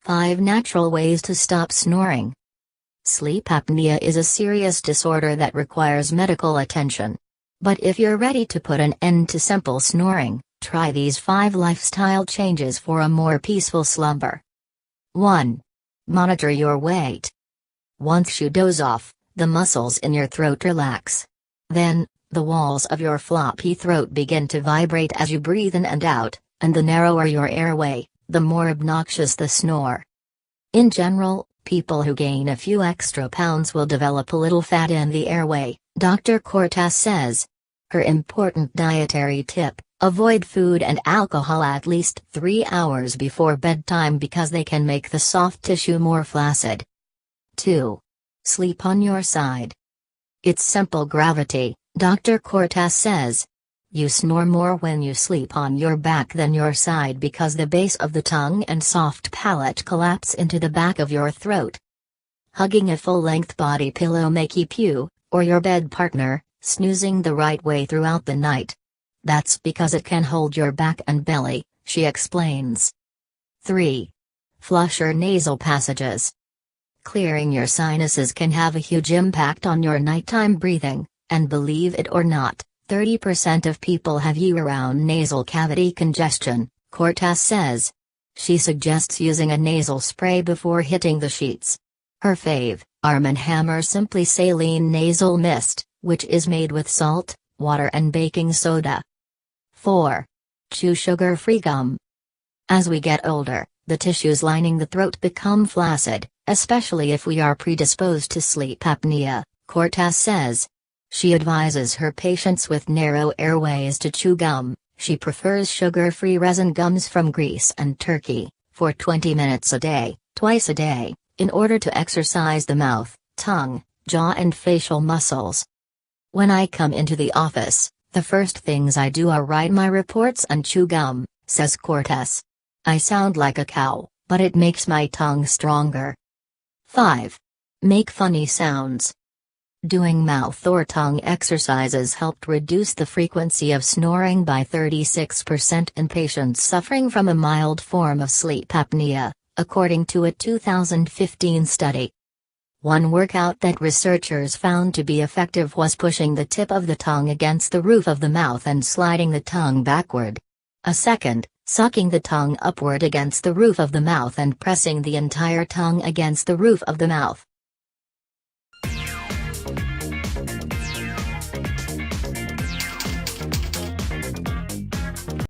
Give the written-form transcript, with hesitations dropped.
5 Natural Ways to Stop Snoring. Sleep apnea is a serious disorder that requires medical attention. But if you're ready to put an end to simple snoring, try these 5 lifestyle changes for a more peaceful slumber. 1. Monitor your weight. Once you doze off, the muscles in your throat relax. Then, the walls of your floppy throat begin to vibrate as you breathe in and out, and the narrower your airway, the more obnoxious the snore. In general, people who gain a few extra pounds will develop a little fat in the airway, Dr. Cortes says. Her important dietary tip: avoid food and alcohol at least 3 hours before bedtime because they can make the soft tissue more flaccid. 2. Sleep on your side. It's simple gravity, Dr. Cortes says. You snore more when you sleep on your back than your side because the base of the tongue and soft palate collapse into the back of your throat. Hugging a full-length body pillow may keep you, or your bed partner, snoozing the right way throughout the night. That's because it can hold your back and belly, she explains. 3. Flush your nasal passages. Clearing your sinuses can have a huge impact on your nighttime breathing, and believe it or not, 30% of people have year-round nasal cavity congestion, Cortes says. She suggests using a nasal spray before hitting the sheets. Her fave, Arm & Hammer Simply Saline Nasal Mist, which is made with salt, water and baking soda. 4. Chew sugar-free gum. As we get older, the tissues lining the throat become flaccid, especially if we are predisposed to sleep apnea, Cortes says. She advises her patients with narrow airways to chew gum. She prefers sugar-free resin gums from Greece and Turkey, for 20 minutes a day, twice a day, in order to exercise the mouth, tongue, jaw and facial muscles. When I come into the office, the first things I do are write my reports and chew gum, says Cortes. I sound like a cow, but it makes my tongue stronger. 5. Make funny sounds. Doing mouth or tongue exercises helped reduce the frequency of snoring by 36% in patients suffering from a mild form of sleep apnea, according to a 2015 study. One workout that researchers found to be effective was pushing the tip of the tongue against the roof of the mouth and sliding the tongue backward. A second, sucking the tongue upward against the roof of the mouth and pressing the entire tongue against the roof of the mouth.